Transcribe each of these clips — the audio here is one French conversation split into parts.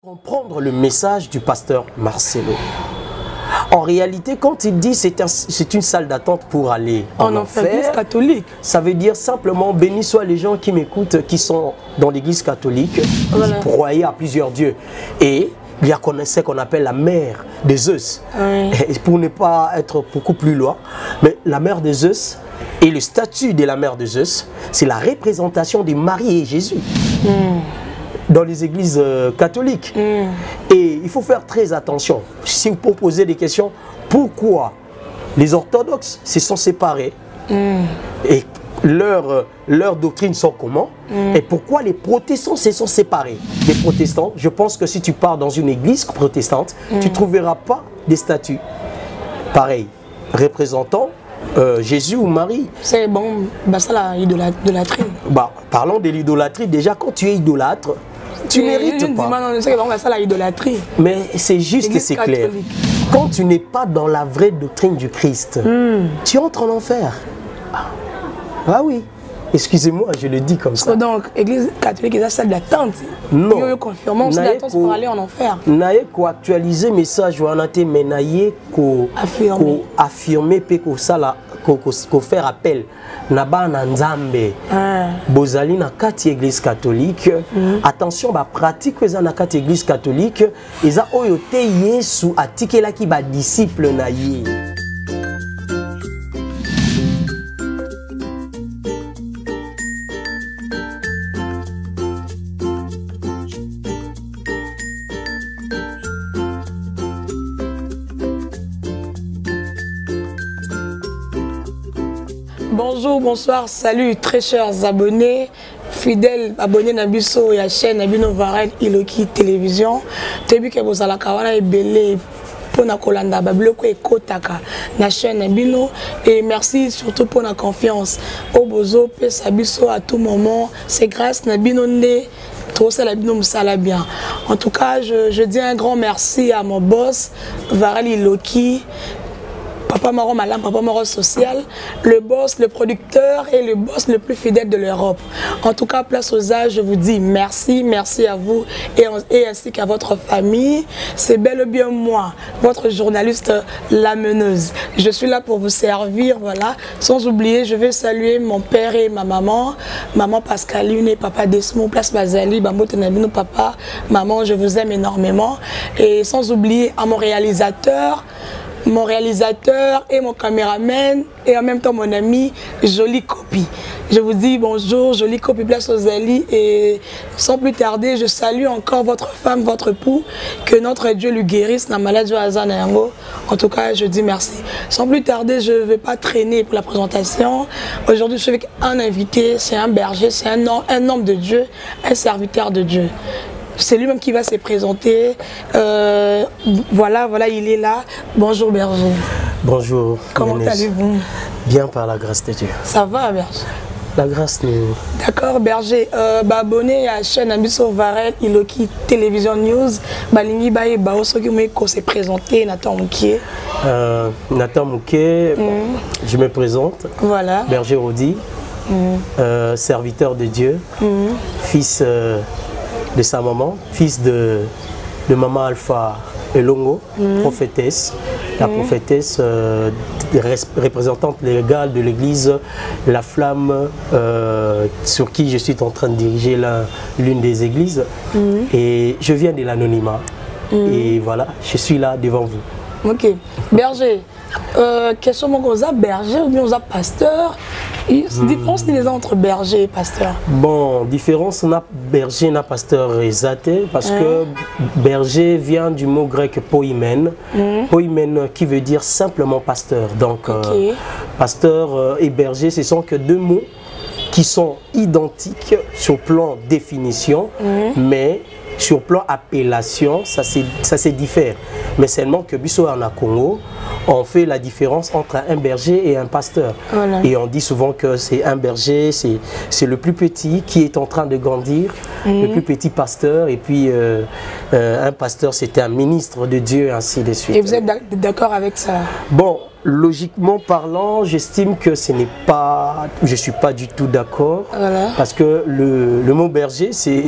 Comprendre le message du pasteur Marcelo. En réalité, quand il dit c'est une salle d'attente pour aller en enfer, catholique, ça veut dire simplement béni soient les gens qui m'écoutent, qui sont dans l'église catholique, qui croyaient à plusieurs dieux. Et il y a ce qu'on appelle la mère des Zeus. Oui. Et pour ne pas être beaucoup plus loin, mais la mère des Zeus et le statut de la mère des Zeus, c'est la représentation de Marie et Jésus. Dans les églises catholiques. Et il faut faire très attention. Si vous posez des questions, pourquoi les orthodoxes se sont séparés et leurs doctrines sont comment et pourquoi les protestants se sont séparés. Les protestants, je pense que si tu pars dans une église protestante, tu ne trouveras pas des statues pareils, représentant Jésus ou Marie. C'est bon, bah ça l'idolâtrie. Bah, parlons de l'idolâtrie. Déjà, quand tu es idolâtre, tu mérites pas. Non, c'est ça l'idolâtrie. Mais c'est juste et c'est clair. Quand tu n'es pas dans la vraie doctrine du Christ, tu entres en enfer. Ah oui. Excusez-moi, je le dis comme ça. Donc, l'église catholique est la salle d'attente. Non. Il y a confirmation, salle d'attente pour aller en enfer. Naye ko actualiser message wana te mais naye ko affirmer pe ko sala ko faire appel na ba na nzambe. Bozali na kati église catholique. Attention ba pratique eza na kati église catholique, eza oyo te Yesu atikelaki ba disciple na ye. Bonjour, bonsoir, salut très chers abonnés, fidèles abonnés Nabiso et à la chaîne Nabino Varel Iloki Télévision. Tebi ke bozala kawana ebele pour na kolanda babloko ekotaka na chaîne Nabino et merci surtout pour la confiance. Au bozo pesa biso à tout moment, c'est grâce Nabino ndé trop ça la bino musala bien. En tout cas, je dis un grand merci à mon boss Varel Iloki. Papa Maro Malam, Papa Maro Social, le boss, le producteur et le boss le plus fidèle de l'Europe. En tout cas, place aux âges, je vous dis merci, merci à vous et ainsi qu'à votre famille. C'est bel et bien moi, votre journaliste La Meneuse. Je suis là pour vous servir, voilà. Sans oublier, je vais saluer mon père et ma maman. Maman Pascaline et papa Desmond, place Bazali, Bambo Tenabino, papa, maman, je vous aime énormément. Et sans oublier à mon réalisateur et mon caméraman et en même temps mon ami Jolie Copie. Je vous dis bonjour, Jolie Copie, place aux alliés et sans plus tarder, je salue encore votre femme, votre époux, que notre Dieu lui guérisse la maladie Azanayango. En tout cas, je dis merci. Sans plus tarder, je ne vais pas traîner pour la présentation. Aujourd'hui, je suis avec un invité, c'est un berger, c'est un homme de Dieu, un serviteur de Dieu. C'est lui-même qui va se présenter. Voilà, il est là. Bonjour berger. Bonjour. Comment allez-vous? Bien par la grâce de Dieu. Ça va berger? La grâce nous... D'accord berger. Abonné à la chaîne Nabiso Varel Iloki Télévision News. Balingi Baye Bao Soki Meko s'est présenté. Nathan Mouké. Nathan Mouké, je me présente. Voilà. Berger Rodi, serviteur de Dieu, fils... de sa maman, fils de maman Alpha Elongo, prophétesse, la prophétesse représentante légale de l'église La Flamme, sur qui je suis en train de diriger l'une des églises. Et je viens de l'anonymat. Et voilà, je suis là devant vous. Ok. Berger, question mon berger ou bien pasteur? Différence entre berger et pasteur? Bon, différence na berger na pasteur exaté parce que berger vient du mot grec poimen, poimen qui veut dire simplement pasteur. Donc pasteur et berger, ce sont que deux mots qui sont identiques sur plan définition, mais sur plan appellation, ça se diffère. Mais seulement que Bisso en Congo, on fait la différence entre un berger et un pasteur. Voilà. Et on dit souvent que c'est un berger, c'est le plus petit qui est en train de grandir, le plus petit pasteur, et puis un pasteur c'était un ministre de Dieu, ainsi de suite. Et vous êtes d'accord avec ça? Bon, logiquement parlant, j'estime que ce n'est pas je suis pas du tout d'accord. Voilà. Parce que le mot berger, c'est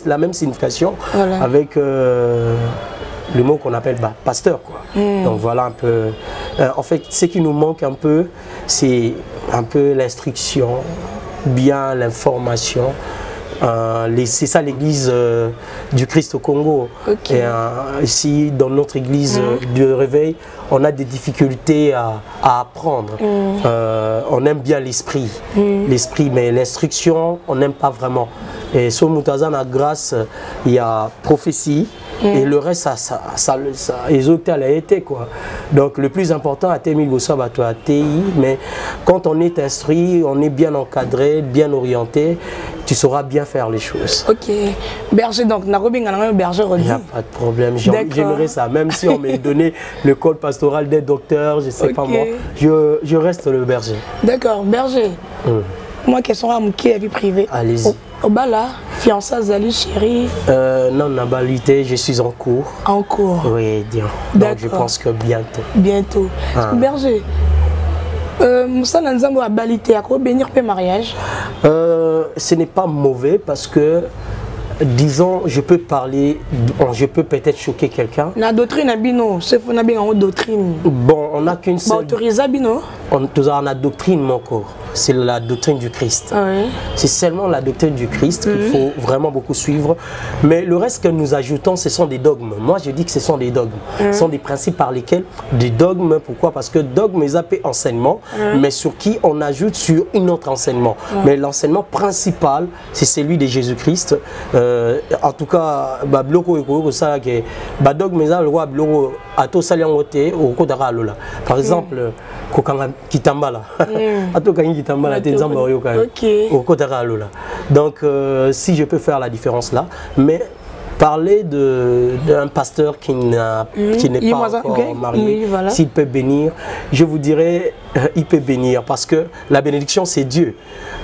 la même signification voilà. avec le mot qu'on appelle pasteur, quoi. Donc voilà un peu. En fait, ce qui nous manque un peu, c'est un peu l'instruction, bien l'information. C'est ça l'église du Christ au Congo. Okay. Et ici, dans notre église de réveil, on a des difficultés à apprendre. On aime bien l'esprit, mais l'instruction, on n'aime pas vraiment. Et sur Moutazan, à grâce, il y a prophétie. Et le reste, ça a été quoi. Donc le plus important, à TMI à TI, mais quand on est instruit, on est bien encadré, bien orienté, tu sauras bien faire les choses. Ok. Berger, donc, berger il n'y a pas de problème, j'aimerais ça. Même si on m'a donné le code pastoral des docteurs, je ne sais pas moi, je reste le berger. D'accord, berger. Moi, question à qui est vie privée. Allez-y. Au bas là, fiancée, Zali, chérie. Non, nabalité, je suis en cours. En cours. Oui, bien. Donc je pense que bientôt. Bientôt. Berger, Moussa Nanzambo a balité, à quoi bénir le mariage? Ce n'est pas mauvais parce que, disons, je peux parler, je peux peut-être choquer quelqu'un. La doctrine abino, c'est qu'on a bien en doctrine. Bon, on n'a qu'une seule. Autorisé abino. On a doctrine, mon corps. C'est la doctrine du Christ. Oui. C'est seulement la doctrine du Christ qu'il faut vraiment beaucoup suivre. Mais le reste que nous ajoutons, ce sont des dogmes. Moi, je dis que ce sont des dogmes. Ce sont des principes par lesquels, des dogmes, pourquoi? Parce que dogme est appelé enseignement, mais sur qui on ajoute sur un autre enseignement. Mais l'enseignement principal, c'est celui de Jésus-Christ. En tout cas, par exemple, donc si je peux faire la différence là, mais parler d'un pasteur qui n'est pas encore marié, s'il peut bénir, je vous dirais il peut bénir parce que la bénédiction c'est Dieu.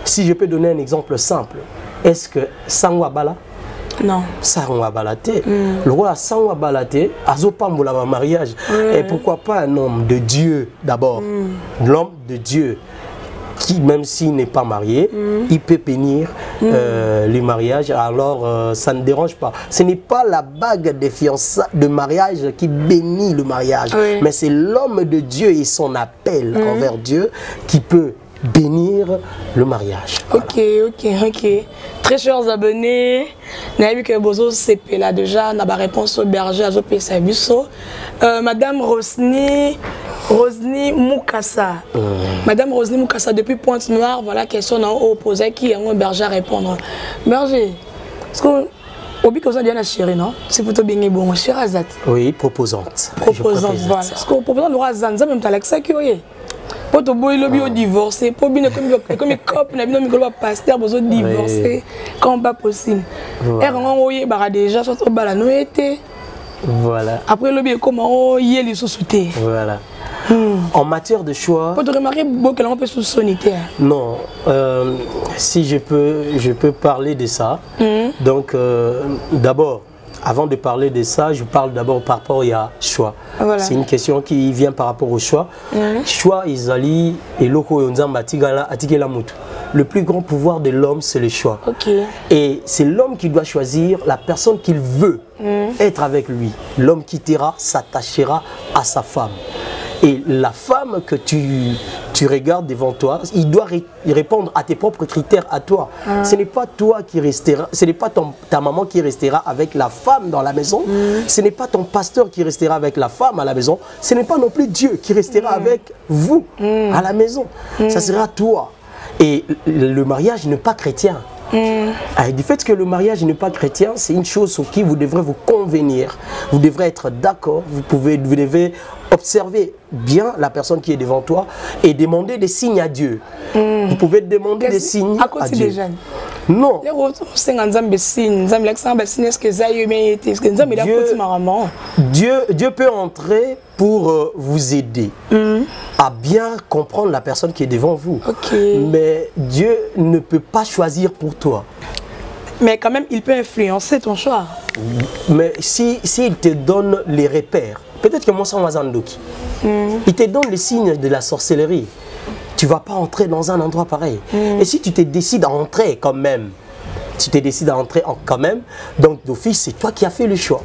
Si je peux donner un exemple simple, est-ce que Sangwabala? Non. Sangwa Balaté. Le roi Sangwa Balaté, Azopamboula mariage. Et pourquoi pas un homme de Dieu d'abord? L'homme de Dieu qui, même s'il n'est pas marié, il peut bénir le mariage. Alors ça ne dérange pas. Ce n'est pas la bague de fiançailles, de mariage qui bénit le mariage, mais c'est l'homme de Dieu et son appel envers Dieu qui peut bénir le mariage. Voilà. Ok. Très chers abonnés, nous avons vu que Bozo CP là déjà, n'a pas réponse au berger à Zopé Sabiso. Madame Rosny Moukassa. Madame Rosny Moukassa, depuis Pointe-Noire, voilà question opposée qui est un berger à répondre. Berger, est-ce que au but que vous avez bien chérie, non? C'est plutôt bien bon, chérie Azat. Oui, proposante. Proposante, voilà. Est-ce que proposante de Azan, ça même t'as l'accès qui est. Pour te boire le bio divorcé, pour bien comme les copes, n'a bien mis le pasteur besoin de divorcer, quand pas possible. Et quand on y est déjà soit au bas la noité. Voilà. Après le bio comment y est les sous-soutés. Voilà. En matière de choix. Pour te remarquer beaucoup qu'elle peut sous-soniter. Non, si je peux parler de ça. Donc d'abord. Avant de parler de ça, je parle d'abord par rapport à choix. Voilà. C'est une question qui vient par rapport au choix. Choix, Isali et Loko Yonzamba Atikela Mutu. Le plus grand pouvoir de l'homme, c'est le choix. Et c'est l'homme qui doit choisir la personne qu'il veut être avec lui. L'homme quittera, s'attachera à sa femme. Et la femme que tu regardes devant toi, il doit répondre à tes propres critères à toi. Ce n'est pas toi qui restera, ce n'est pas ta maman qui restera avec la femme dans la maison, ce n'est pas ton pasteur qui restera avec la femme à la maison, ce n'est pas non plus Dieu qui restera avec vous à la maison. Ça sera toi. Et le mariage n'est pas chrétien. Du fait que le mariage n'est pas chrétien, c'est une chose sur qui vous devrez vous convenir. Vous devrez être d'accord, vous devez observer bien la personne qui est devant toi et demander des signes à Dieu. Vous pouvez demander des signes à Dieu. Non. Dieu peut entrer pour vous aider à bien comprendre la personne qui est devant vous. Mais Dieu ne peut pas choisir pour toi. Mais quand même, il peut influencer ton choix. Mais s'il te donne les repères, peut-être que moi, c'est Wazandoki. Il te donne les signes de la sorcellerie. tu ne vas pas entrer dans un endroit pareil. Et si tu te décides à entrer quand même, donc d'office, c'est toi qui as fait le choix.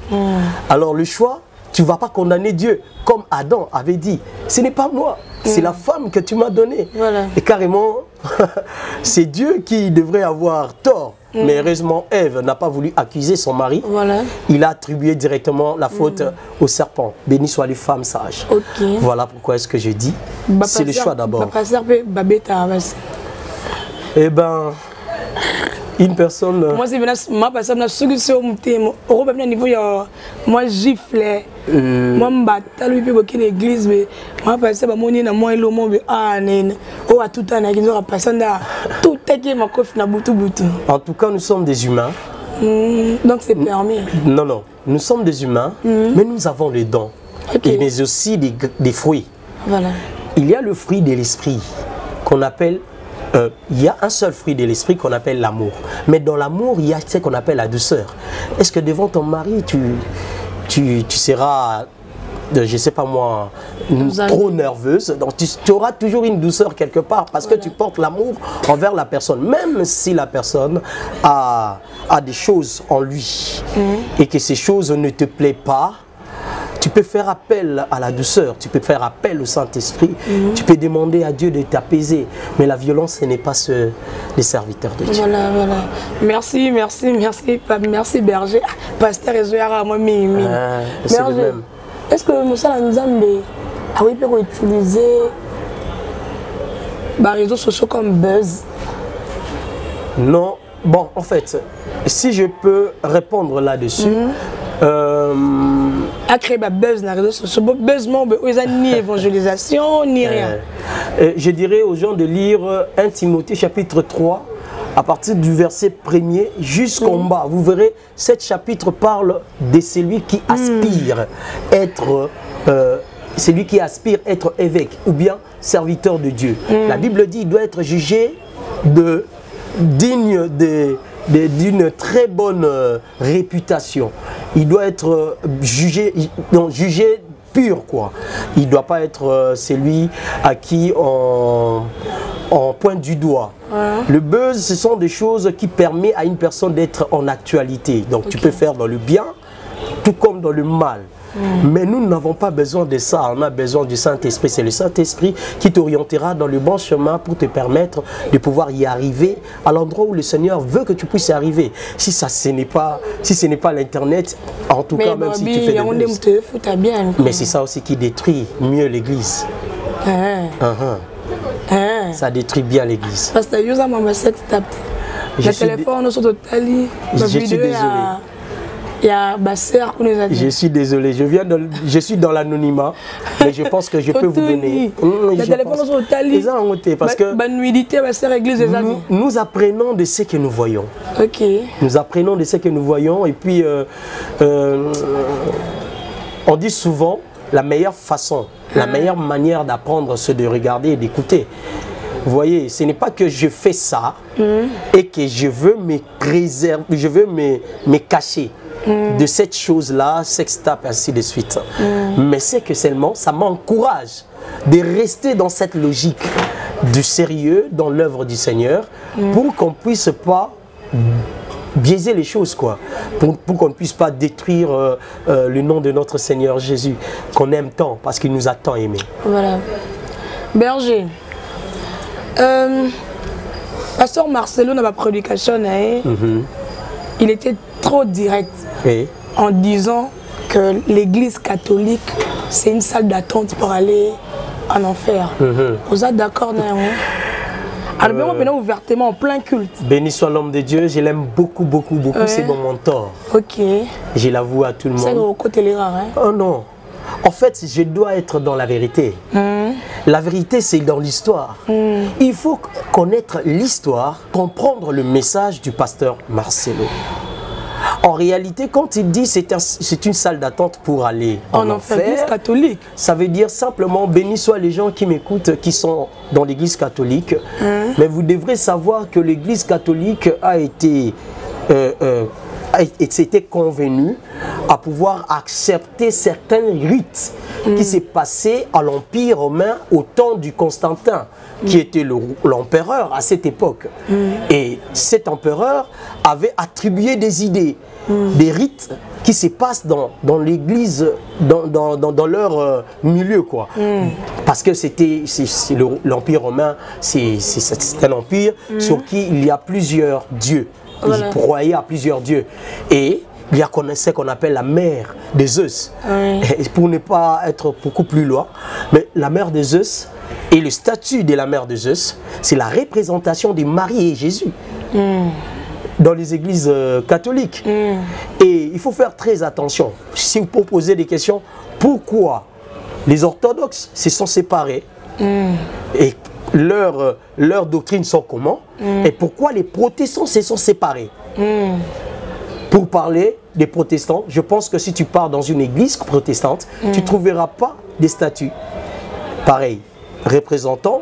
Alors le choix, tu ne vas pas condamner Dieu. Comme Adam avait dit, ce n'est pas moi, c'est la femme que tu m'as donnée. Voilà. Et carrément, c'est Dieu qui devrait avoir tort. Mais heureusement, Ève n'a pas voulu accuser son mari. Voilà. Il a attribué directement la faute au serpent. Béni soient les femmes sages. Okay. Voilà pourquoi est-ce que je dis. C'est le choix d'abord. Eh ben, une personne... Moi, c'est ma personne, solution au niveau, moi, gifle. Moi, je suis dans l'église, mais moi, je suis dans moi, tout En tout cas, nous sommes des humains. Donc, c'est permis. Non, non. Nous sommes des humains, mais nous avons les dons. Okay. Mais aussi des fruits. Voilà. Il y a le fruit de l'esprit qu'on appelle... il y a un seul fruit de l'esprit qu'on appelle l'amour. Mais dans l'amour, il y a ce qu'on appelle la douceur. Est-ce que devant ton mari, tu seras, je ne sais pas moi, trop nerveuse? Donc tu auras toujours une douceur quelque part parce que tu portes l'amour envers la personne. Même si la personne a des choses en lui et que ces choses ne te plaisent pas, tu peux faire appel à la douceur, tu peux faire appel au Saint-Esprit, tu peux demander à Dieu de t'apaiser. Mais la violence, ce n'est pas les serviteurs de Dieu. Voilà, voilà. Merci, merci, merci, merci Berger. Pasteur Ezoyara, moi, c'est le même. Est-ce que Moussa Nzambe a pu utiliser les réseaux sociaux comme buzz? Non. Bon, en fait, si je peux répondre là-dessus, à créer un buzz dans les réseaux sociaux, buzz, ni évangélisation, ni rien. Je dirais aux gens de lire 1 Timothée chapitre 3, à partir du verset 1er jusqu'en bas. Vous verrez, cet chapitre parle de celui qui aspire être évêque ou bien serviteur de Dieu. La Bible dit qu'il doit être jugé digne d'une très bonne réputation. Il doit être jugé pur, quoi. Il ne doit pas être celui à qui on pointe du doigt. Le buzz, ce sont des choses qui permettent à une personne d'être en actualité. Donc tu peux faire dans le bien, tout comme dans le mal. Mais nous n'avons pas besoin de ça, on a besoin du Saint-Esprit. C'est le Saint-Esprit qui t'orientera dans le bon chemin pour te permettre de pouvoir y arriver à l'endroit où le Seigneur veut que tu puisses y arriver. Si ce n'est pas l'Internet, en tout cas, même si tu fais des buzz. Mais c'est ça aussi qui détruit mieux l'Église. Ça détruit bien l'Église. Parce que je suis désolé. Il y a Basser qui nous a dit. Je suis désolé, je suis dans l'anonymat, mais je pense que je peux vous donner. Parce que nous apprenons de ce que nous voyons. Nous apprenons de ce que nous voyons et puis on dit souvent la meilleure façon, la meilleure manière d'apprendre, c'est de regarder et d'écouter. Vous voyez, ce n'est pas que je fais ça et que je veux me préserver, je veux me cacher de cette chose-là, sextape, ainsi de suite. Mais c'est que seulement, ça m'encourage de rester dans cette logique du sérieux dans l'œuvre du Seigneur pour qu'on ne puisse pas biaiser les choses, quoi. Pour qu'on ne puisse pas détruire le nom de notre Seigneur Jésus, qu'on aime tant, parce qu'il nous a tant aimés. Voilà. Berger. Pasteur Marcelo dans ma prédication, il était trop direct en disant que l'église catholique c'est une salle d'attente pour aller en enfer. Vous êtes d'accord? Alors, on ouvertement en plein culte. Béni soit l'homme de Dieu, je l'aime beaucoup, beaucoup, beaucoup. C'est mon mentor. Je l'avoue à tout le monde. C'est au côté les rares. Oh non. En fait, je dois être dans la vérité. La vérité, c'est dans l'histoire. Il faut connaître l'histoire, comprendre le message du pasteur Marcelo. En réalité, quand il dit c'est une salle d'attente pour aller en enfer, catholique, ça veut dire simplement béni soient les gens qui m'écoutent, qui sont dans l'église catholique. Mais vous devrez savoir que l'église catholique a été s'était convenu à pouvoir accepter certains rites qui s'est passé à l'Empire romain au temps du Constantin, qui était l'empereur à cette époque. Et cet empereur avait attribué des idées, des rites qui se passent dans l'église, dans leur milieu, quoi. Parce que l'Empire romain, c'est un empire sur qui il y a plusieurs dieux. Ils croyaient à plusieurs dieux. Et il y a ce qu'on appelle la mère de Zeus. Et pour ne pas être beaucoup plus loin, mais la mère de Zeus et le statut de la mère de Zeus, c'est la représentation de Marie et Jésus dans les églises catholiques. Et il faut faire très attention. Si vous posez des questions, pourquoi les orthodoxes se sont séparés et leurs doctrines sont comment, et pourquoi les protestants se sont séparés. Pour parler des protestants, je pense que si tu pars dans une église protestante, tu ne trouveras pas des statues pareils, représentant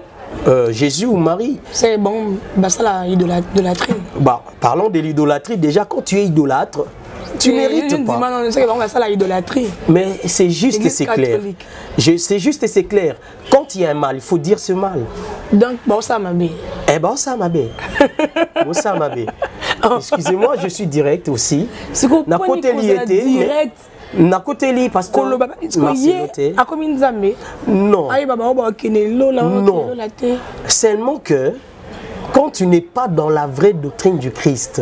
Jésus ou Marie. C'est bon, bah ça l'idolâtrie. Bah, parlons de l'idolâtrie. Déjà, quand tu es idolâtre, tu ne mérites pas. Mais c'est juste et c'est clair. C'est juste et c'est clair. Quand il y a un mal, il faut dire ce mal. Donc, bon, ça m'a bien. Eh ben, ça m'a bien. Ça m'a bien. Excusez-moi, je suis direct aussi. C'est qu'on peut direct. Na côté li parce que non. Non. Seulement que quand tu n'es pas dans la vraie doctrine du Christ,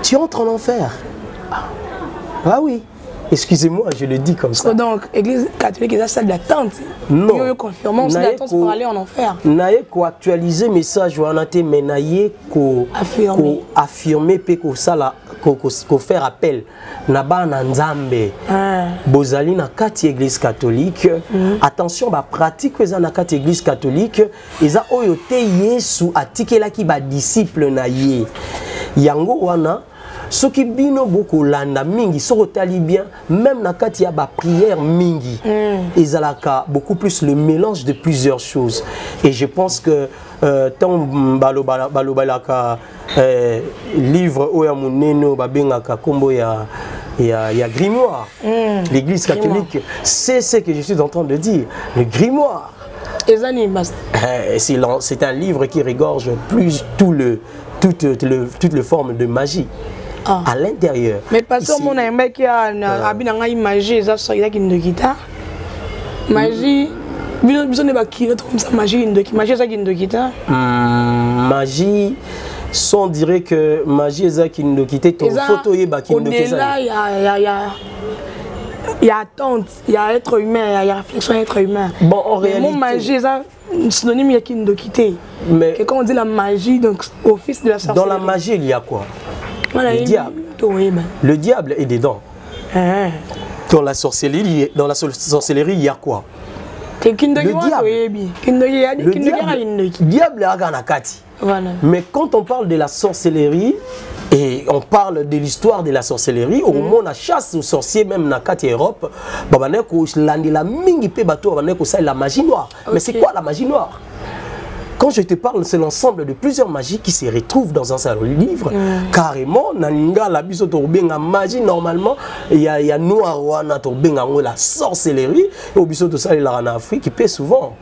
tu entres en enfer. Ah oui. Excusez-moi, je le dis comme ça. Donc, l'église catholique est la salle d'attente. Non. Nous confirmons salle d'attente pour aller en enfer. Naye ko actualiser message ou anaté mais naye ko affirmer pe ko sala ko faire appel na ba na nzambe. Bozali na kati église catholique. Attention ba pratique eza na kati église catholique, eza oyo te Yesu atikelaki ba disciple na ye. Yango wana ce qui bino beaucoup landa mingi sorotali bien même na kati ya ba prière mingi ezalaka beaucoup plus le mélange de plusieurs choses. Et je pense que tant balobalaka livre oya muneno babengaka kombo ya grimoire. L'église catholique, c'est ce que je suis en train de dire, le grimoire. C'est un livre qui regorge plus toutes les formes de magie. À l'intérieur. Mais parce que mon ami qui a une magie, ça qui une guitare. Magie, besoin de comme ça, magie ça qui une guitare. Magie, on dirait que magie ça qui une guitare. Ton photo est qui une guitare. Il y a attente, il y a être humain, il y a réflexion être humain. Bon, en réalité. Mon magie, ça synonyme il y a qui une guitare. Mais quand on dit la magie, donc au fils de la sorcellerie. Dans la magie, il y a quoi? Le diable. Le diable est dedans. Dans la sorcellerie, il y a quoi? Le diable est Nakati. Mais quand on parle de la sorcellerie et on parle de l'histoire de la sorcellerie, au moment où on chasse aux sorciers, même Nakati Europe, la magie noire. Mais c'est quoi la magie noire? Quand je te parle, c'est l'ensemble de plusieurs magies qui se retrouvent dans un seul livre. Carrément, naninga la biso torbenga magie normalement, il y a noir wana torbenga la sorcellerie et au biso to ça il en Afrique qui paie souvent.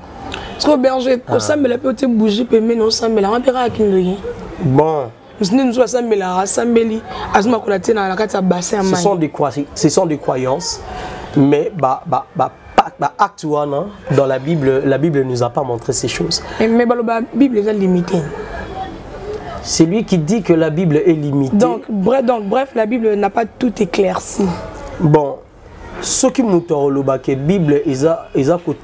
Parce que berger, au semble la peut bouger pe mais non semble la empira kindoyi. Bon. Nous sommes la rassembeli, azuma ko la tena la kata bassin. Ce sont des croyances, mais actuellement, dans la Bible ne nous a pas montré ces choses. Mais la Bible est limitée. C'est lui qui dit que la Bible est limitée. Donc bref, la Bible n'a pas tout éclairci. Bon, ce qui nous dit que la Bible est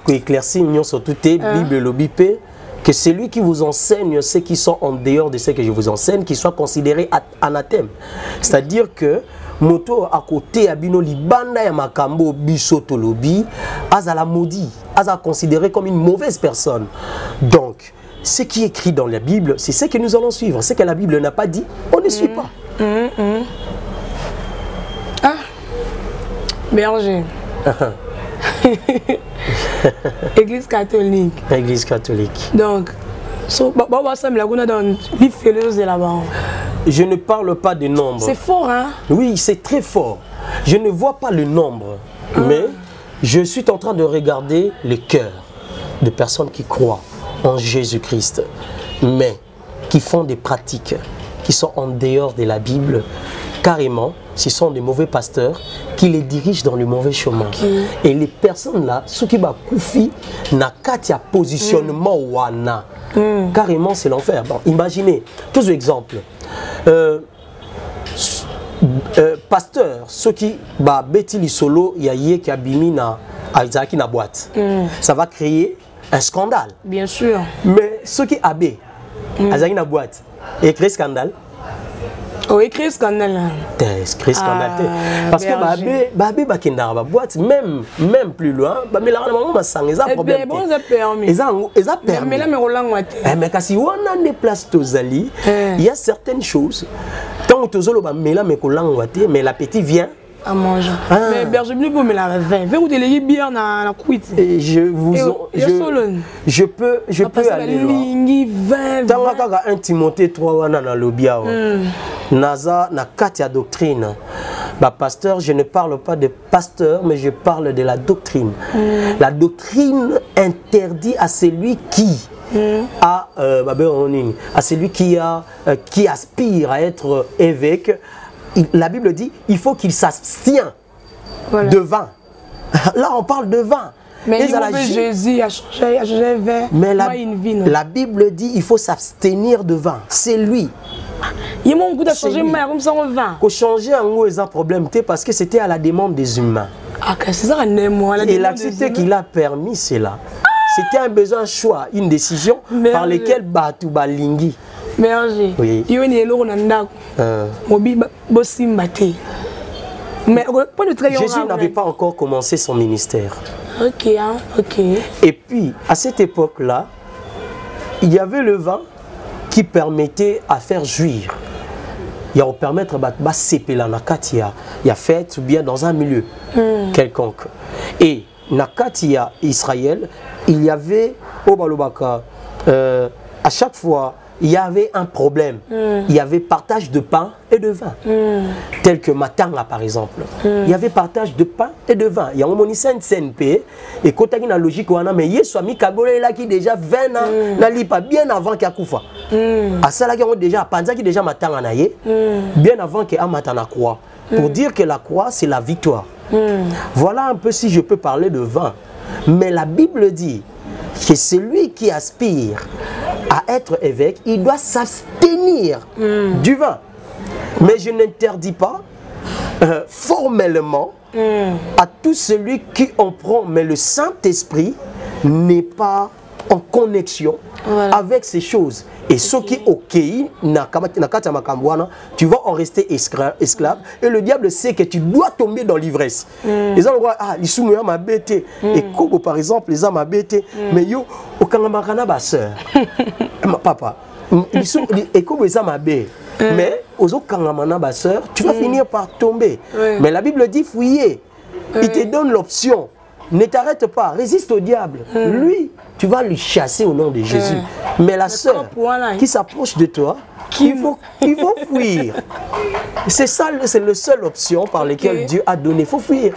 éclairci, surtout Bible lobipé, que celui qui vous enseigne ceux qui sont en dehors de ce que je vous enseigne, qui soit considéré anathème. C'est-à-dire que moto à côté abino libanda ya makambo biso tolobi azala maudit, azala considéré comme une mauvaise personne. Donc ce qui est écrit dans la Bible, c'est ce que nous allons suivre. Ce que la Bible n'a pas dit, on ne suit pas. Ah, berger. Église catholique. Église catholique. Donc, ça me l'a dans les de là-bas. Je ne parle pas de nombre. C'est fort, hein? Oui, c'est très fort. Je ne vois pas le nombre, mais je suis en train de regarder le cœur de personnes qui croient en Jésus-Christ, mais qui font des pratiques qui sont en dehors de la Bible. Carrément, ce sont des mauvais pasteurs qui les dirigent dans le mauvais chemin. Et les personnes là, ceux qui va koufi, n'a qu'à positionnement wana. Carrément, c'est l'enfer. Bon, imaginez, tous exemples. Pasteur, ceux qui ba beti li solo yaye qui abimi na aizaki na boîte. Ça va créer un scandale. Bien sûr. Mais ceux qui abé aizaki na boîte et créer scandale. Oh, écrit scandale. Écrit scandale. Parce que babé bakenda ba boîte même plus loin, ba mais là on va sang ça problème. Bon ça permis. Ça permis. Mais là mais rolang wate. Mais kasi on a des places tozali, il y a certaines choses. Tant que tozolo ba mais là mais rolang wate, mais l'appétit vient à manger. Mais berger bleu pour me la vin. Vin ou délégué bien na cuite. Et je peux aller loin. Tant que 1 Timothée 3 wana na lobia. Naza na katia doctrine. Bah pasteur, je ne parle pas de pasteur, mais je parle de la doctrine. La doctrine interdit à celui qui à celui qui aspire à être évêque. La Bible dit il faut qu'il s'abstient de vin. Là, on parle de vin. Mais Jésus a changé vin. Mais la Bible dit il faut s'abstenir de vin. C'est lui. Il m'a beaucoup changé comme ça on vin. Pour changer un mot, c'est un problème parce que c'était à la demande des humains. C'est ça et l'activité qu'il a permis, c'est là. C'était un besoin, un choix, une décision par laquelle Batu Balingi. Mais oui. Jésus n'avait pas encore commencé son ministère. Ok. Et puis, à cette époque-là, il y avait le vin qui permettait à faire jouir. Il y a permettre de se il y a fait ou bien dans un milieu quelconque. Et Nakatia Israël, il y avait au Balobaka, à chaque fois, il y avait un problème. Il y avait partage de pain et de vin. Tel que Matanga par exemple. Il y avait partage de pain et de vin. Il y a un monicène CNP. Et quand il y a une logique, mais il y a un Kabole là qui déjà 20 ans, n'a pas bien avant qu'il y a Koufa. À ça là qui ont déjà pensé qui déjà Matanga naïe, bien avant qu'il y a Matana croix. Pour dire que la croix c'est la victoire. Voilà un peu si je peux parler de vin. Mais la Bible dit que celui qui aspire à être évêque, il doit s'abstenir du vin. Mais je n'interdis pas formellement à tout celui qui en prend, mais le Saint-Esprit n'est pas en connexion avec ces choses. Et ceux qui tu vas en rester esclave. Et le diable sait que tu dois tomber dans l'ivresse. Les gens voient, les soumouya m'a bêté. Et Kobo par exemple, les gens m'a bêté. Mais yo, au Kangamakana, ma soeur, papa, et Kobo les gens m'a bêté. Mais aux autres Kangamana, ma soeur, tu vas finir par tomber. Mais la Bible dit fouiller. Il te donne l'option. Ne t'arrête pas, résiste au diable. Lui, tu vas lui chasser au nom de Jésus. Mais la sœur qui s'approche de toi, il faut fuir. C'est ça, c'est la seule option par laquelle Dieu a donné. Il faut fuir.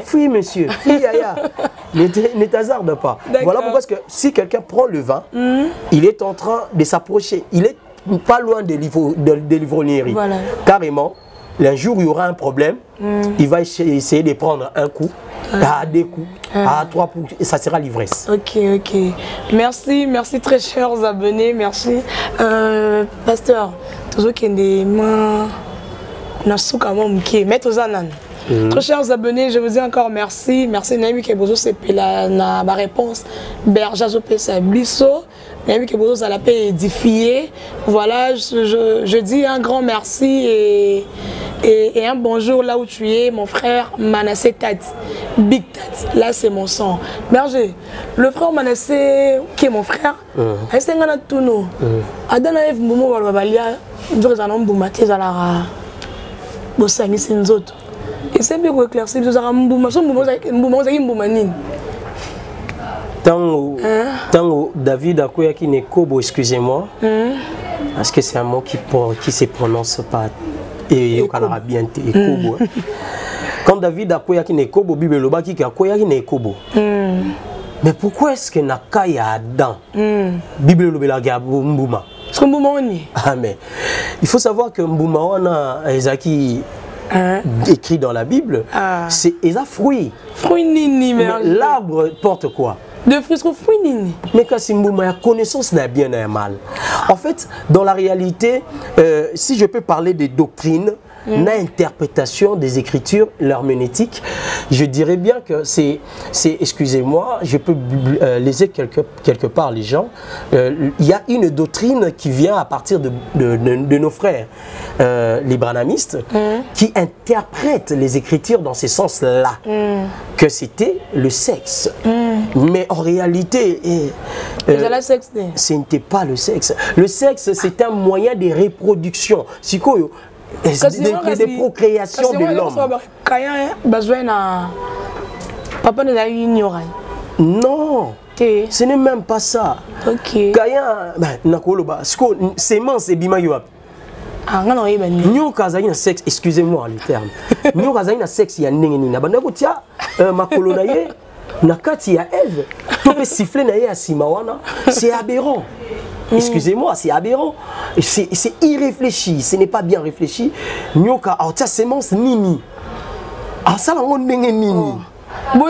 Fuis, monsieur. Fuis, yaya. Ne t'hasarde pas. Voilà pourquoi si quelqu'un prend le vin, il est en train de s'approcher. Il est pas loin de l'ivrognerie. Voilà. Carrément, un jour, il y aura un problème. Il va essayer de prendre un coup. À 2 coups, à 3 coups, et ça sera l'ivresse. Ok. Merci très chers abonnés, merci. Pasteur, toujours qu'il y a des mains, très chers abonnés, je vous dis encore merci. Merci Naïmi Kebozo, c'est la réponse. Berger Pesa Bisso, Naïmi Kebozo, ça l'a pas édifié. Voilà, je dis un grand merci et un bonjour là où tu es, mon frère Manassé Tati, Big Tati, là c'est mon sang. Berger, le frère Manassé, qui est mon frère, est-ce qu'il y a tout nous? Adana Eve Momo Walbalia, nous avons un boumati Zalara, Bossani Sinzoto. Et c'est bien éclairci, nous avons un boumati, Tango David Akoyaki Nekobo, excusez-moi. Parce que c'est un mot qui se prononce pas. Et au Canada bien Ekobo. Quand David a koya ki Ekobo, Bible loba ki a koya ki Ekobo. Mais pourquoi est-ce que Nakaya Adam Bible loba la Mbouma? Ah mais il faut savoir que Mbouma on a Ezaki écrit dans la Bible, c'est un fruit. L'arbre porte quoi? De fruits nini. Mais quand c'est Mbouma, la connaissance n'a bien et mal. En fait, dans la réalité, si je peux parler des doctrines, l'interprétation des écritures, l'herméneutique, je dirais bien que c'est excusez-moi, je peux léser quelque part les gens, il y a une doctrine qui vient à partir de nos frères, les branhamistes, qui interprètent les écritures dans ce sens-là, que c'était le sexe. Mais en réalité, ce n'était pas le sexe. Le sexe, c'est un moyen de reproduction. Des procréations de l'homme. Non, ce n'est même pas ça. Sémence et bimayoap. Nous avons un sexe, excusez-moi le terme. Nous avons un sexe, il y a ma colonaye, nakati ya Ève, tu peux siffler naye à Simawana, c'est aberrant. Excusez-moi, c'est aberrant. C'est irréfléchi, ce n'est pas bien réfléchi. Nyoka, alors ta sémence nini. Ah ça la on nini. Mais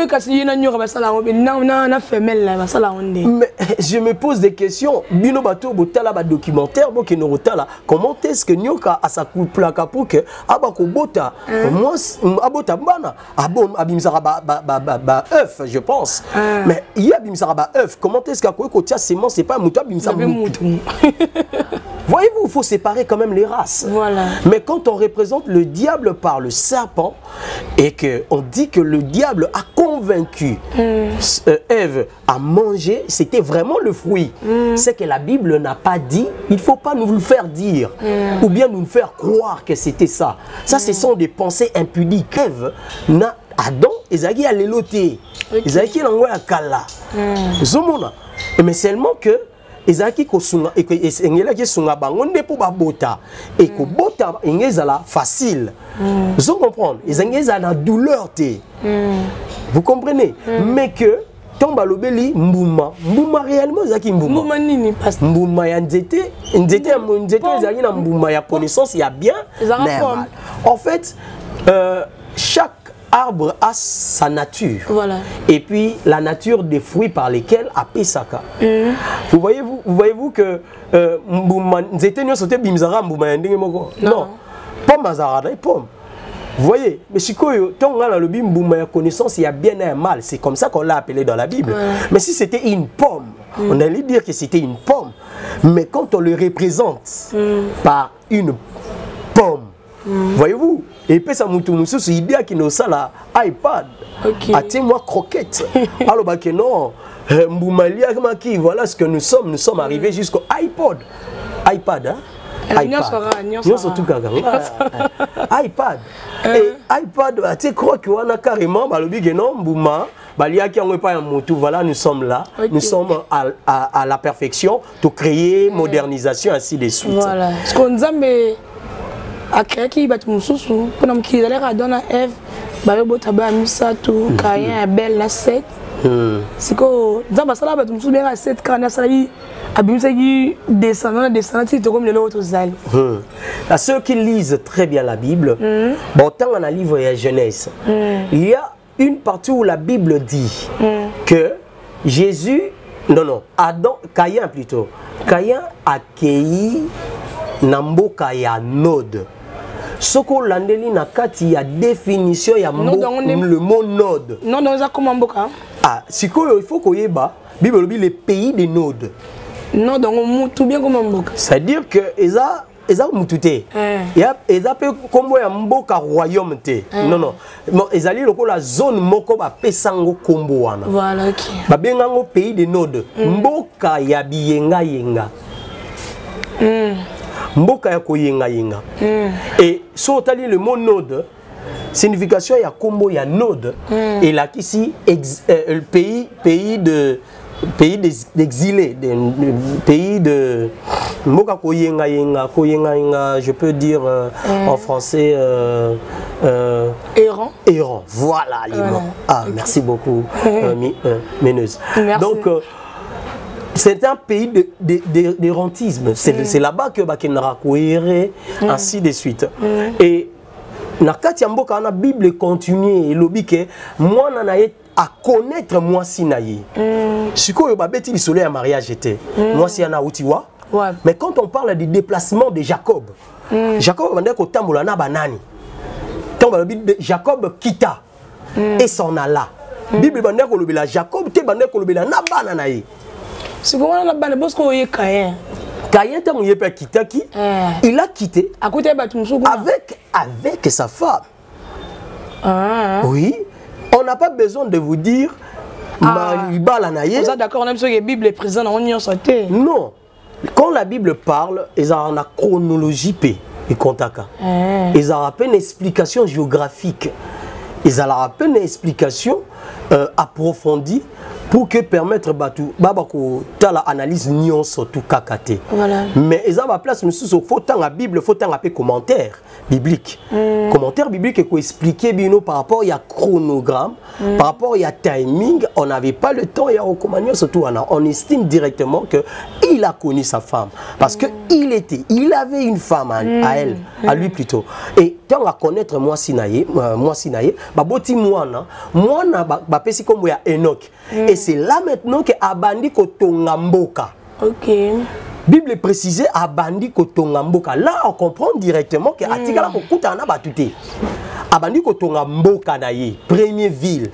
je me pose des questions. Bino bato botala ba documentaire boke no rotala. Comment est-ce que Nyoka a sa couple pour que abako bota moi abota bana abom abimsara ba œuf je pense. Mais il y a abimsara ba œuf. Comment est-ce qu'à quoi tia sémence c'est pas muto abimsara mutu. Voyez-vous, il faut séparer quand même les races. Voilà. Mais quand on représente le diable par le serpent et qu'on dit que le diable a convaincu Ève à manger, c'était vraiment le fruit. C'est que la Bible n'a pas dit, il ne faut pas nous le faire dire ou bien nous faire croire que c'était ça. Ça, ce sont des pensées impudiques. Ève, Adam, Ezaki a l'éloté. Ezaki a l'envoyé à Kala. Mais seulement que ezaki ko sunga engela ki sunga bango nde po babota et ko bota engezala facile. Vous comprenez? Ezengeza na douleur té. Vous comprenez? Mais que tomba lobeli mbuma réellement ezaki mbuma nini passe mbuma ya nzete ezaki na mbuma ya connaissance ya bien mais mal. En fait chaque arbre a sa nature. Voilà. Et puis la nature des fruits par lesquels a Pesaka. Vous voyez-vous que non. Pomme azarada et pomme. Vous voyez, mais si on a le bim connaissance, il y a bien et un mal. C'est comme ça qu'on l'a appelé dans la Bible. Mais si c'était une pomme, on allait dire que c'était une pomme. Mais quand on le représente par une pomme, voyez-vous, et puis ça moutoumoussou, c'est l'idée qui nous a la iPad. Attends-moi croquette. Alors, bah que non, Mboumalia, voilà ce que nous sommes arrivés jusqu'au iPod. iPad, hein? iPad. Et iPad, tu crois qu'on a carrément, voilà, nous sommes là, nous sommes à la perfection pour créer modernisation, ainsi de suite. Voilà. Ce qu'on dit, akaya ki batu mususu pona mkizale ka dona Ève babe bota ba misatu Caïn Abel na 7 siko nzamba sala batu mususu benga 7 kana sala yi abimisa ki descendant ti to comme les autres zali. À ceux qui lisent très bien la Bible, bon tant dans le livre de Genèse, il y a une partie où la Bible dit que Jésus Adam Caïn plutôt Caïn a accueilli Namboka ya Nod. Soko landeli na kati ya définition ya le mot Nod. Non, dans ça comment Mboka? Ah, siko il faut koyeba Bible le pays des Nod. Non, donc mutu bien comme Mboka. C'est-à-dire que eza mutute. Ya eza pe kombo ya Mboka royaume te. Non. Ezali loko la zone moko ba pesango kombo wana. Voilà, OK. Ba bengango pays des Nod. Mboka ya biyenga yenga. Mboka ya koyenga yenga. Et si on lit le mot node, signification ya kombo ya node et là ici le pays de pays d'exilés, pays de Moka Koyenga, je peux dire en français errant. Errant, voilà, ah, okay. Merci beaucoup, Meneuse. Donc, c'est un pays d'errantisme. C'est là-bas que Bakenara Koyere, ainsi de suite. Et Nakati Mboka, la Bible continue, et l'obi que moi, à connaître moi Sinaï. Si quoi babeti le soleil à mariage était. Moi si ana utiwa. Mais quand on parle du déplacement de Jacob, Jacob va dire que tambola na banani. Jacob quitta et s'en alla. Bible va dire que le Jacob te va dire que le na bananaï. C'est comment on a banane parce qu'on y Caïn. Caïn tant il pas quitté qui? Il a quitté. À côté avec sa femme. Oui. On n'a pas besoin de vous dire vous êtes d'accord, on aime que la Bible est présente dans l'Union sauté. Non. Quand la Bible parle, ils ont une chronologie et contaka. Ils ont une explication géographique. Ils ont une explication approfondie pour que permettre babako tala analyse nion surtout kakate. Voilà. Mais ils ont la place monsieur faut tant la Bible, faut tant appeler commentaire biblique. Commentaire biblique qui expliquer bien par rapport il y a chronogramme, par rapport il y a timing, on n'avait pas le temps il y a recommandé surtout on estime directement que il a connu sa femme parce que il avait une femme à elle, à lui plutôt. Et tant à connaître moi Sinaï, baboti moi ba pesi comme il y a Enoch. Et c'est là maintenant que Abandi Kotonga Mboka. Ok. Bible précisée Abandi Kotonga Mboka. Là on comprend directement que Atikala Kokuta na batuté. Abandi Kotonga Mboka naye, première ville.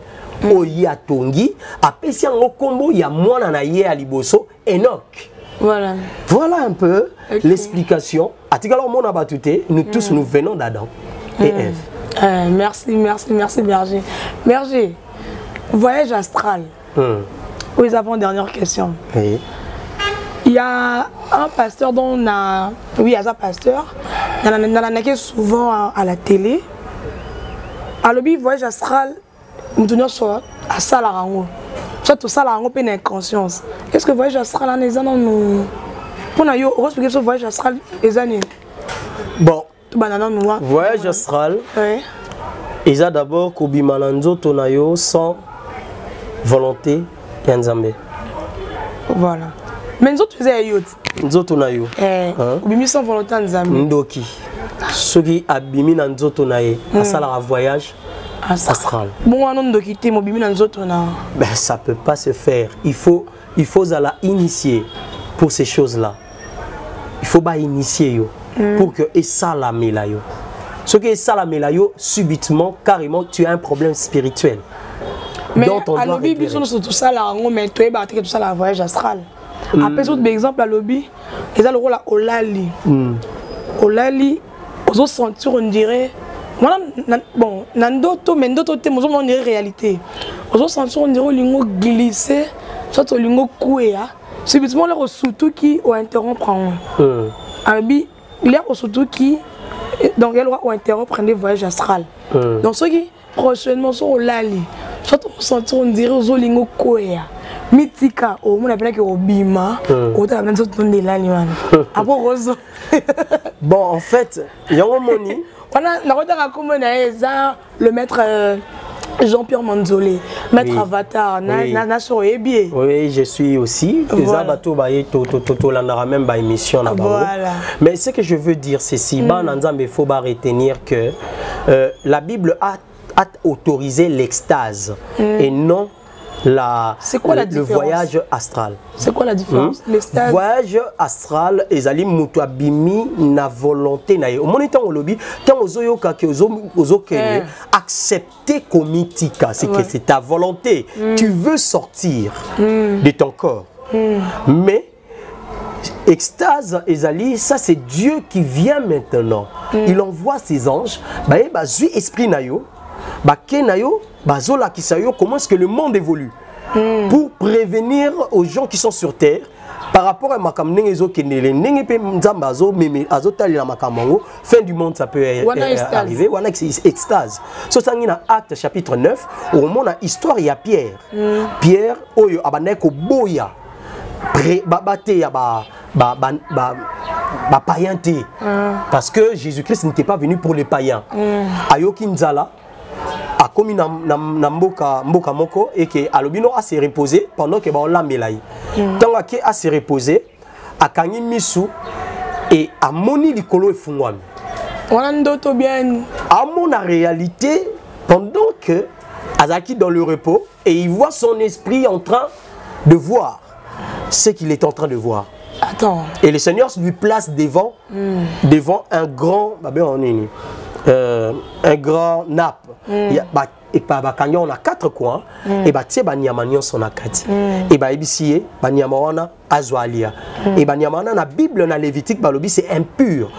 Oyi Atongi, apesi en kombo ya mwana na ye a liboso Enoch. Voilà. Voilà un peu l'explication. Atikala mona batuté, nous tous nous venons d'Adam et Ève. Merci Berger. Berger, voyage astral. Oui, avant dernière question. Oui. Il y a un pasteur dont on a... Oui, il y a un pasteur. On a souvent à la télé. À l'objet voyage astral, nous tenons sur à ça la rango. Soit tout ça la rango peine inconscience. Qu'est-ce que voyage astral en les années nous? On a eu expliquer ce voyage astral les années. Bon. Voyage astral. Oui. Ils ont d'abord Kobimalanzo Tonayo sans volonté Yanzambe. Voilà. Mais nous autres faisaient Yot. Nous autres Tonayo. Kobimi sans volonté Yanzambe. Ndoki. Ceux qui abîment dans autres Tonaye. À ça la voyage astral. Bon, on a Ndoki te mobimi dans autres Tonaye. Ben ça peut pas se faire. Il faut la initier pour ces choses-là. Il faut pas initier yo. Pour que et ça la mélayo. Ce qui est ça la mélayo, subitement, carrément, tu as un problème spirituel. Mais à lobby, bisous sur tout ça là, mais tu es battu tout ça la voyage astral. Après autre exemple à lobby, ils ont le rôle à Olali. Olali, aux autres sentir on dirait, bon, nandoto mais d'autres thèmes on dirait réalité. Aux autres sentir on dirait lingo glisser, soit au lingo couéa. Subitement les surtout qui ou interrompre en. Albi l'air surtout qui donc elle doit interrompre des voyages astral. Donc ceux qui prochainement sont au Lali, soit on sentir on dirait aux lingo koya, mitika, au monde appelle que obima, au temps même sorte de Lali man. Après rose. Bon en fait, yango moni. On a la retard à comment le maître Jean-Pierre Manzolé, maître Avatar, Nassau Ebié. Oui, je suis aussi. Voilà. Mais ce que je veux dire, c'est si il faut retenir que la Bible a autorisé l'extase et non le voyage astral. C'est quoi la différence? Le voyage astral, ezali mutu abimi na volonté na ye. Au moment où lobby, tant ozoyoka ke ozokene accepter komitika, c'est que c'est ta volonté. Tu veux sortir de ton corps. Mais extase ezali, ça c'est Dieu qui vient maintenant. Il envoie ses anges, ba zui esprit na yo, ba ke na yo, bazola kisayo, comment est-ce que le monde évolue pour prévenir aux gens qui sont sur terre par rapport à makamne ezo kenele ndenge pe nzamba azo meme azo talela makamango fin du monde ça peut arriver wana extase so sangi na Acte chapitre 9 au mona histoire ya Pierre Pierre oyo abandai ko boya babate ya païen parce que Jésus-Christ n'était pas venu pour les païens ayoki nzala a commis na mboka moko et que alobino a se reposer pendant que ba olambelai tant que a se reposer a kangi misu et a moni likolo efungwami wana ndoto bien a mon réalité pendant que azaki dans le repos et il voit son esprit en train de voir ce qu'il est en train de voir. Attends. Et le Seigneur lui place devant un grand un grand nappe. Et pas on a 4 coins et tie banyamanion son akati. Et ebisie banyamawana azwalia. Et banyamana na Bible na Lévitique balobi c'est impur.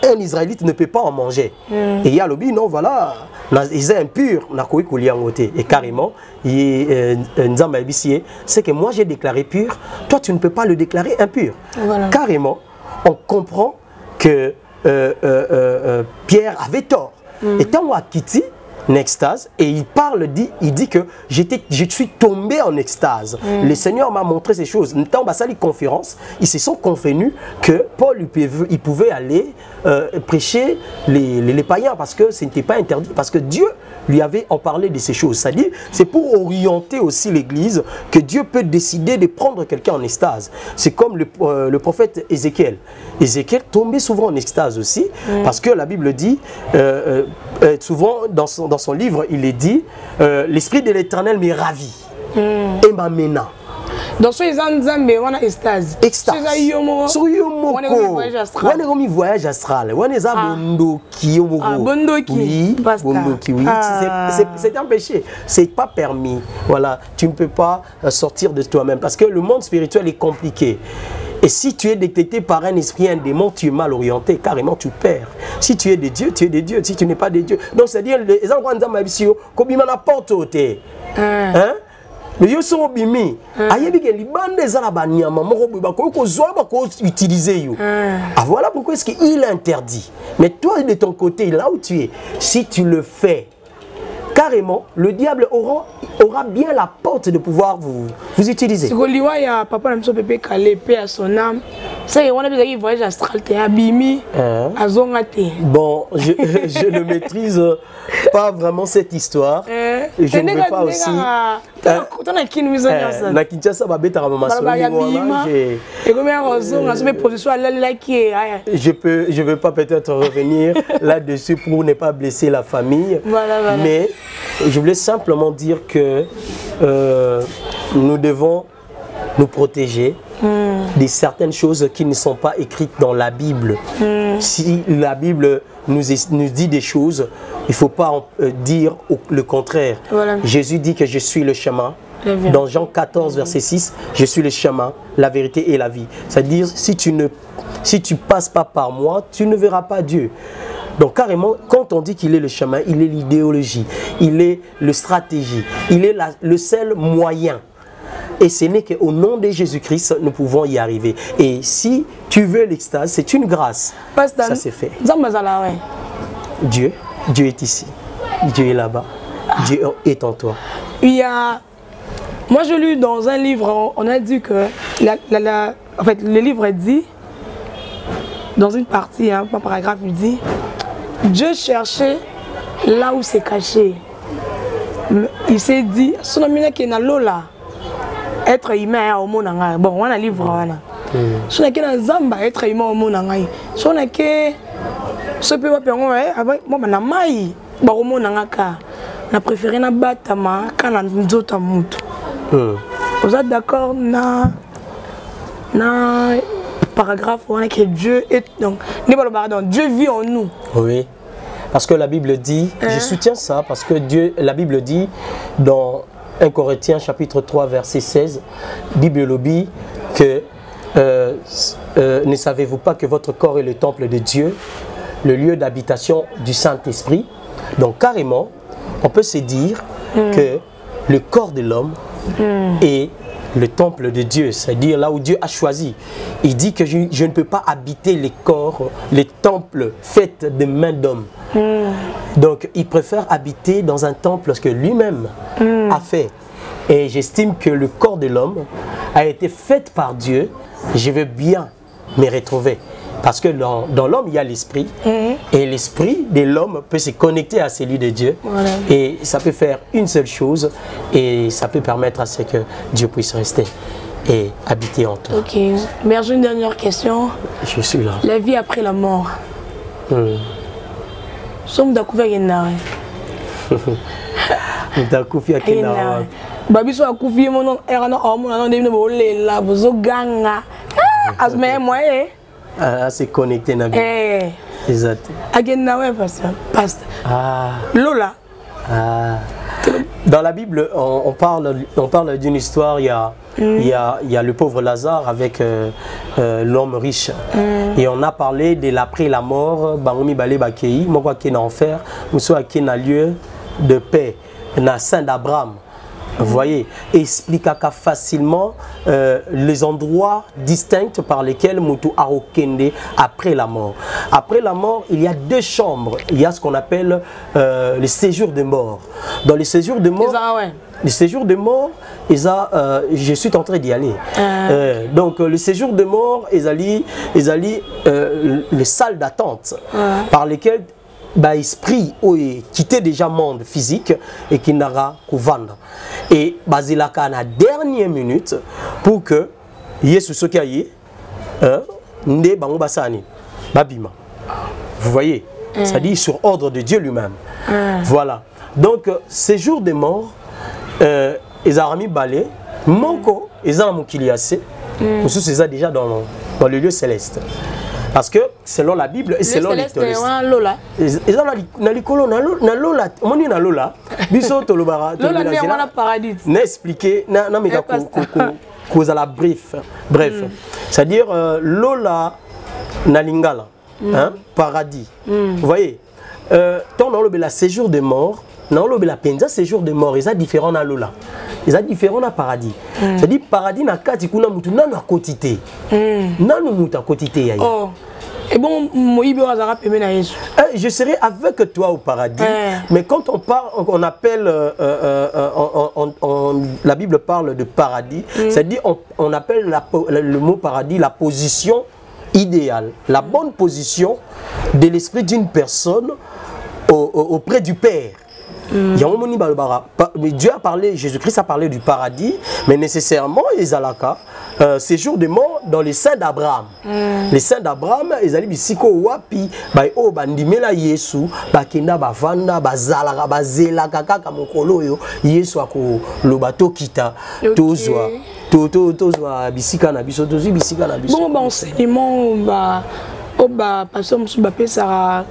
Un Israélite ne peut pas en manger. Et il y a lobi non voilà, ils sont impurs na koyi koliangote et carrément nzamba ebisie c'est que moi j'ai déclaré pur, toi tu ne peux pas le déclarer impur. Voilà. Carrément, on comprend que Pierre avait tort. Et tant à Kitty en extase et il dit que je suis tombé en extase. Le Seigneur m'a montré ces choses. Tant à la conférence, ils se sont convenus que Paul il pouvait aller prêcher les païens parce que ce n'était pas interdit, parce que Dieu lui avait en parlé de ces choses. C'est-à-dire, c'est pour orienter aussi l'Église que Dieu peut décider de prendre quelqu'un en extase. C'est comme le prophète Ézéchiel. Ézéchiel tombait souvent en extase aussi, parce que la Bible dit, souvent dans son livre, il est dit, l'Esprit de l'Éternel m'est ravi et m'amena. Donc, si vous avez une extase. Extase. Sur Yomoko. On est comme voyage astral. On est à Bondoki. Bondoki. Bondoki, oui. C'est un péché. C'est pas permis. Voilà. Tu ne peux pas sortir de toi-même. Parce que le monde spirituel est compliqué. Et si tu es détecté par un esprit, un démon, tu es mal orienté. Carrément, tu perds. Si tu es de Dieu, tu es de Dieu. Si tu n'es pas de Dieu. Donc, c'est-à-dire, les enfants de comme ils m'en apportent au thé. Hein? Mais yo so bimi ayebi ke libande za la banyama moko ba ko zoa ba ko utiliser yo. Ah voilà pourquoi est-ce qu'il interdit. Mais toi de ton côté là où tu es, si tu le fais carrément, le diable aura bien la porte de pouvoir vous utiliser. Si Goliwa ya papa na mso pepe calé paix à son âme. Ça y on a besoin de voyage astral te abimi azonga te. Bon, je ne maîtrise pas vraiment cette histoire. Je ne veux pas aussi na Kinshasa ba beta mama je veux pas peut-être revenir là-dessus pour ne pas blesser la famille. Voilà. Mais je voulais simplement dire que nous devons nous protéger de certaines choses qui ne sont pas écrites dans la Bible. Si la Bible nous dit des choses, il ne faut pas dire le contraire. Voilà. Jésus dit que je suis le chemin. Dans Jean 14, verset 6, je suis le chemin, la vérité et la vie. C'est-à-dire, si tu ne passes pas par moi, tu ne verras pas Dieu. Donc carrément, quand on dit qu'il est le chemin, il est l'idéologie, il est le stratégie, il est le seul moyen. Et ce n'est qu'au nom de Jésus-Christ, nous pouvons y arriver. Et si tu veux l'extase, c'est une grâce. Ça c'est fait. Dieu est ici. Dieu est là-bas. Dieu est en toi. Il y a... Moi, je lu dans un livre, on a dit que... En fait, le livre dit, dans une partie, un paragraphe, il dit, Dieu cherchait là où c'est caché. Il s'est dit, son ami qui est dans l'eau là, être humain au monde. Bon, on a un livre. Si on a un zamba, être humain au monde. Si on a ce peut pas avec moi, na mai, au monde na préféré na batama quand na nzota mutu. Vous êtes d'accord na paragraphe où on a que Dieu est donc Dieu vit en nous. Oui. Parce que la Bible dit, je soutiens ça parce que la Bible dit dans 1 Corinthiens chapitre 3 verset 16, Bible lobby que ne savez-vous pas que votre corps est le temple de Dieu, le lieu d'habitation du Saint-Esprit. Donc carrément, on peut se dire que le corps de l'homme est le temple de Dieu, c'est-à-dire là où Dieu a choisi. Il dit que je ne peux pas habiter les corps, les temples faits de mains d'hommes. Donc il préfère habiter dans un temple que lui-même a fait. Et j'estime que le corps de l'homme a été fait par Dieu. Je veux bien me retrouver. Parce que dans l'homme, il y a l'esprit. Et l'esprit de l'homme peut se connecter à celui de Dieu. Voilà. Et ça peut faire une seule chose. Et ça peut permettre à ce que Dieu puisse rester et habiter en toi. Ok. Berger, une dernière question. Je suis là. La vie après la mort. Somme d'accouver Yenare. D'accouver à Yenare. Babiso accouver mon nom. Erano Omo, on est venu là. Bozo ganga. Asme moi. C'est connecté na bien. Exact. Agenawe pasteur. Lola. Dans la Bible, on parle d'une histoire. Il y a le pauvre Lazare avec l'homme riche. Et on a parlé de l'après la mort. Bangomi balé bakei. Moi qui est en enfer. Moi qui est un lieu de paix. Na Saint d'Abraham. Vous voyez, explique facilement les endroits distincts par lesquels Moutou a okende après la mort. Après la mort, il y a deux chambres. Il y a ce qu'on appelle le séjour de mort. Dans le séjour de mort, le séjour de mort, je suis en train d'y aller. Donc le séjour de mort, les salles d'attente par lesquelles l'esprit quitté déjà le monde physique et qui n'aura qu'à vendre. Et Basilaka na dernière minute pour que Yesu Sokaye ne bango basani babima. Vous voyez, ça dit sur ordre de Dieu lui-même. Voilà. Donc ces jours de mort, ils ont mis balai, moko, ils ont mukiliassé, ou c'est déjà dans le lieu céleste. Parce que selon la Bible et selon les théologies, ils ont na likolo na lola, moni na lola, biso to lobara, lola ne wana paradis. N'expliquer na meka cause à la bref, c'est-à-dire lola na lingala, paradis. Vous voyez, tant dans le séjour de mort, dans le la penza séjour de mort, ils sont différents na lola. Ils sont différents na paradis. C'est-à-dire paradis na kati kuna mutu nanu a quotité. Nanu mutu a quotité ya. Et bon, je serai avec toi au paradis. Mais quand on parle, on appelle, la Bible parle de paradis, c'est-à-dire on appelle le mot paradis la position idéale, la bonne position de l'esprit d'une personne auprès du Père. Dieu a parlé, Jésus-Christ a parlé du paradis, mais nécessairement, Ezalaka, séjour de mort dans les saints d'Abraham. Les saints d'Abraham, ils allaient bisiko wapi, oh bandimela Yesu, bakenda bavanda, bazalaka, bazelaka kaka mokolo yo, Yesu ako lobato kita, tozwa, tozwa bisika na biso, tozwi bisika na biso. Bon enseignement, pasteur Moussou Bapé Sarah,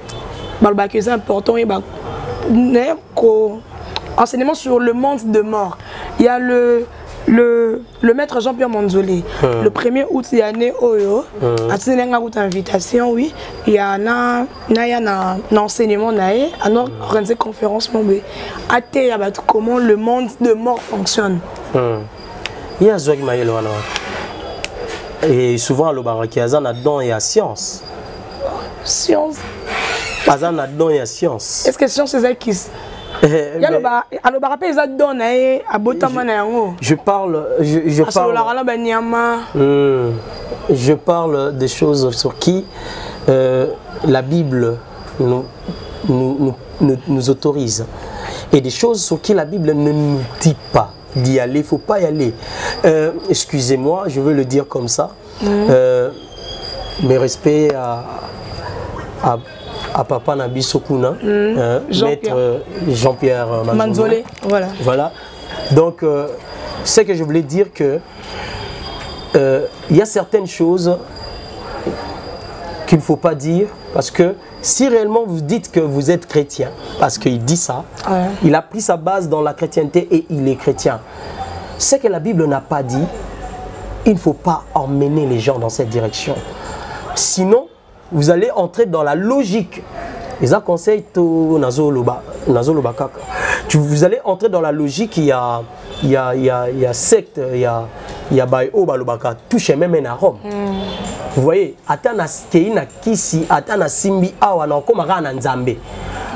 c'est important et enseignement sur le monde de mort. Il y a le maître Jean-Pierre Manzolé. Le 1er août, il y a un invitation, oui. Il y a un enseignement, il une conférence. Comment le monde de mort fonctionne. Il y a et souvent, il y a science. Science. Science. Est-ce que science c'est qui? Je parle des choses sur qui la Bible nous autorise et des choses sur qui la Bible ne nous dit pas d'y aller. Il ne faut pas y aller. Excusez-moi, je veux le dire comme ça. Mes respects à Papa Nabi Sokuna, maître Jean-Pierre Manzolé. Voilà. Donc, c'est que je voulais dire que il y a certaines choses qu'il ne faut pas dire, parce que si réellement vous dites que vous êtes chrétien, parce qu'il dit ça, il a pris sa base dans la chrétienté et il est chrétien. Ce que la Bible n'a pas dit, il ne faut pas emmener les gens dans cette direction. Sinon, vous allez entrer dans la logique Et ça conseille tout Nazoloba Kaka. Vous allez entrer dans la logique, il y a secte, il y a Bayo Balobaka, touche même un arôme. Vous voyez, Atana Keina Kisi, Atana Simbi Awana, Komara Nzambe.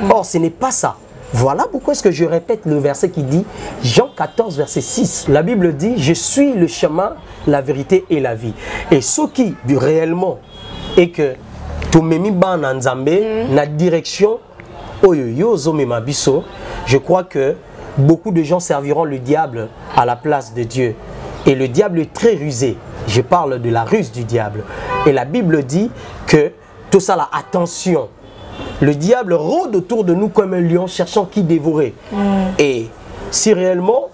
Or, ce n'est pas ça. Voilà pourquoi est-ce que je répète le verset qui dit, Jean 14, verset 6. La Bible dit, je suis le chemin, la vérité et la vie. Et ce qui, réellement, est que Tomemi Ban Nzambe, na direction, je crois que beaucoup de gens serviront le diable à la place de Dieu. Et le diable est très rusé. Je parle de la ruse du diable. Et la Bible dit que, tout ça là, attention. Le diable rôde autour de nous comme un lion cherchant qui dévorer. Et si réellement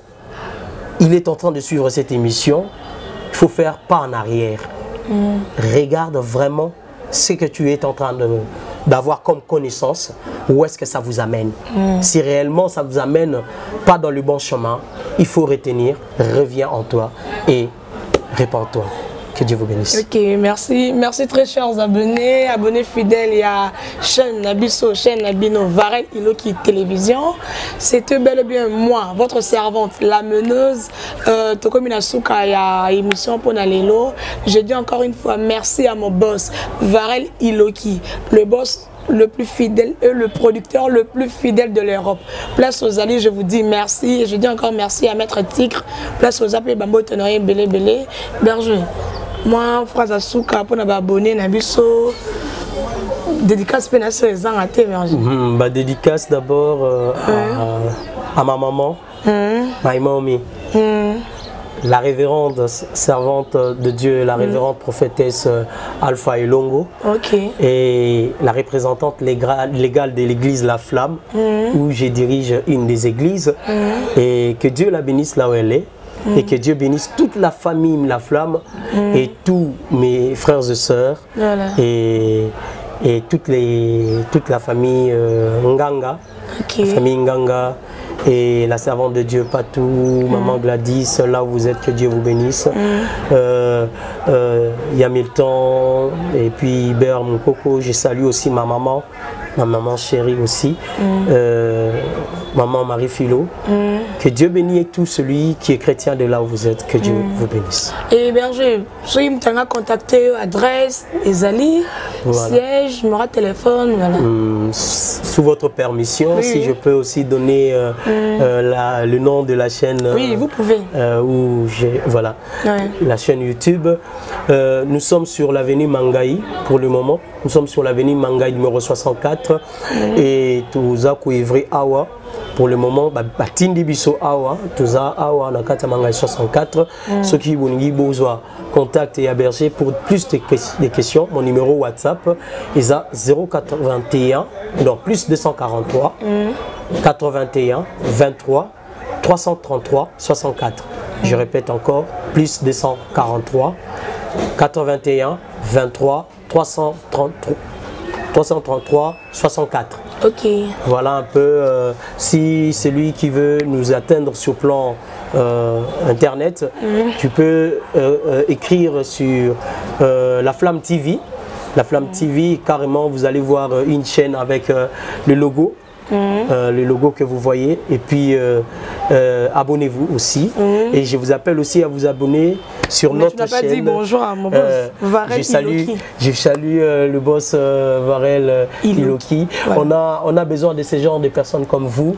il est en train de suivre cette émission, il faut faire pas en arrière. Regarde vraiment ce que tu es en train d'avoir comme connaissance, où est-ce que ça vous amène. Si réellement ça vous amène pas dans le bon chemin, il faut retenir, reviens en toi et répands-toi. Que Dieu vous bénisse. Ok, merci. Merci très chers abonnés, abonnés fidèles. Il y a chaîne Nabiso, chaîne Nabino, Varel Iloki Télévision. C'était bel et bien moi, votre servante, la meneuse. Tokomina Souka, il y a émission pour Nalelo. Je dis encore une fois merci à mon boss, Varel Iloki, le boss le plus fidèle et le producteur le plus fidèle de l'Europe. Place aux alliés, je vous dis merci. Et je dis encore merci à Maître Tigre. Place aux appelés Bambo Tenoye Belé Belé. Berger. Moi, phrase à Souka pour abonner Nabiso. Dédicace pénasse les ans à Berger. Dédicace d'abord à ma maman, ma mamie. La révérende servante de Dieu, la révérende prophétesse Alpha Elongo, et la représentante légale de l'église La Flamme, où je dirige une des églises, et que Dieu la bénisse là où elle est, et que Dieu bénisse toute la famille La Flamme, et tous mes frères et sœurs, et toute la famille Nganga, la famille Nganga, et la servante de Dieu Patou, maman Gladys, là où vous êtes, que Dieu vous bénisse. Yamilton, et puis Hubert Moukoko, je salue aussi ma maman chérie aussi, maman Marie-Philo. Que Dieu bénisse tout celui qui est chrétien de là où vous êtes, que Dieu vous bénisse. Et Berger, si vous avez contacté adresse, Ezali, siège, numéro de téléphone, voilà. Sous votre permission, si je peux aussi donner le nom de la chaîne. Oui, vous pouvez. Voilà, la chaîne YouTube. Nous sommes sur l'avenue Mangaï pour le moment. Nous sommes sur l'avenue Mangaï numéro 64 et Touzaku Ivry Awa. Pour le moment, Tindi Biso Awa, Touza Awa, Nakata Mangaï 64. Ceux qui ont besoin, contactez Berger pour plus de questions. Mon numéro WhatsApp est à 081, donc plus 243 81 23 333 64. Je répète encore, plus 243 81 23 333 64. Ok. Voilà un peu, si celui qui veut nous atteindre sur plan internet, tu peux écrire sur La Flamme TV. La Flamme TV, carrément, vous allez voir une chaîne avec le logo. Le logo que vous voyez, et puis abonnez-vous aussi, et je vous appelle aussi à vous abonner sur notre chaîne. Tu n'as pas dit bonjour à mon boss Varel Iloki. Je salue le boss Varel Iloki. Voilà. On a besoin de ce genre de personnes comme vous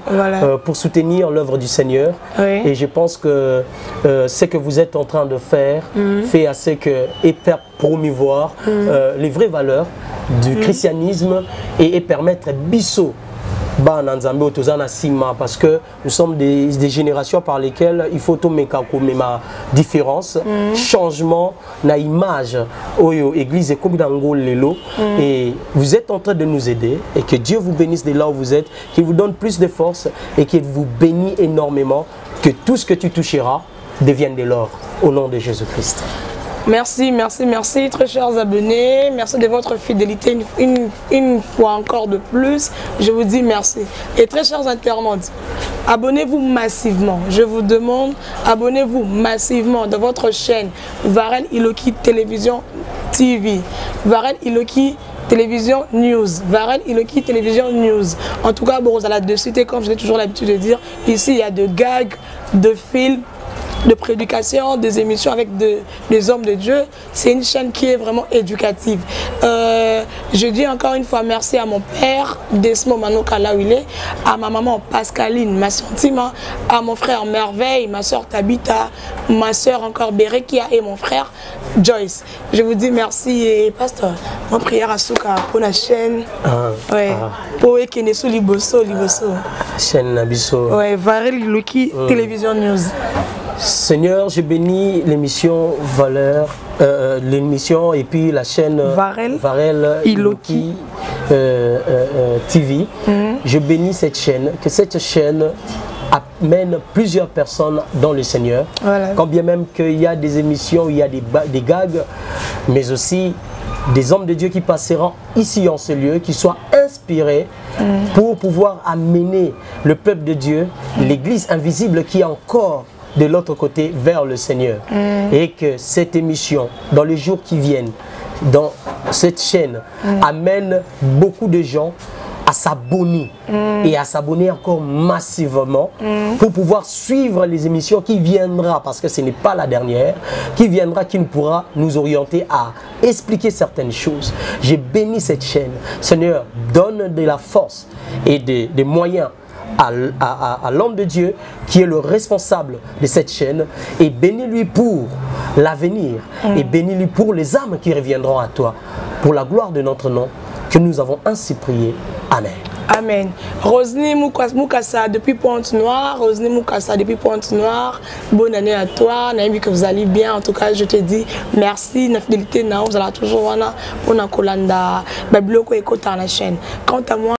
pour soutenir l'œuvre du Seigneur, et je pense que ce que vous êtes en train de faire fait assez que et faire promouvoir les vraies valeurs du christianisme et permettre Bisso parce que nous sommes des générations par lesquelles il faut ma différence, changement, na image, église et vous êtes en train de nous aider, et que Dieu vous bénisse de là où vous êtes, qu'il vous donne plus de force et qu'il vous bénisse énormément, que tout ce que tu toucheras devienne de l'or au nom de Jésus-Christ. Merci, merci, merci, très chers abonnés. Merci de votre fidélité une fois encore de plus. Je vous dis merci. Et très chers internautes, abonnez-vous massivement. Je vous demande, abonnez-vous massivement de votre chaîne Varel Iloki Télévision TV. Varel Iloki Télévision News. Varel Iloki Télévision News. En tout cas, bon, vous allez là-dessus, et comme j'ai toujours l'habitude de dire, ici il y a de gags, de films, de prédication, des émissions avec des hommes de Dieu. C'est une chaîne qui est vraiment éducative. Je dis encore une fois merci à mon père, Desmo Manoka là où il est, à ma maman Pascaline, ma sentima, à mon frère Merveille, ma soeur Tabitha, ma soeur encore Berekia et mon frère Joyce. Je vous dis merci et pasteur, mon prière à Souka pour la chaîne. Pour Ekenesu Liboso. Chaîne Nabiso. Ouais, Varel Iloki Télévision News. Seigneur, je bénis l'émission l'émission et puis la chaîne Varel Iloki TV. Je bénis cette chaîne, que cette chaîne amène plusieurs personnes dans le Seigneur. Voilà. Quand bien même qu'il y a des émissions où il y a des gags, mais aussi des hommes de Dieu qui passeront ici en ce lieu, qui soient inspirés pour pouvoir amener le peuple de Dieu, l'église invisible qui est encore de l'autre côté vers le Seigneur. Et que cette émission, dans les jours qui viennent, dans cette chaîne, amène beaucoup de gens à s'abonner et à s'abonner encore massivement pour pouvoir suivre les émissions qui viendra, parce que ce n'est pas la dernière, qui viendra, qui nous pourra nous orienter à expliquer certaines choses. J'ai béni cette chaîne. Seigneur, donne de la force et des moyens à l'homme de Dieu qui est le responsable de cette chaîne, et bénis-lui pour l'avenir et bénis-lui pour les âmes qui reviendront à toi, pour la gloire de notre nom que nous avons ainsi prié. Amen. Amen. Rosny Moukassa depuis Pointe-Noire. Rosny Moukassa depuis Pointe-Noire. Bonne année à toi. Naïmi que vous allez bien. En tout cas, je te dis merci. La fidélité, vous allez toujours on a Kolanda. Babiloko écoute dans la chaîne. Quant à moi,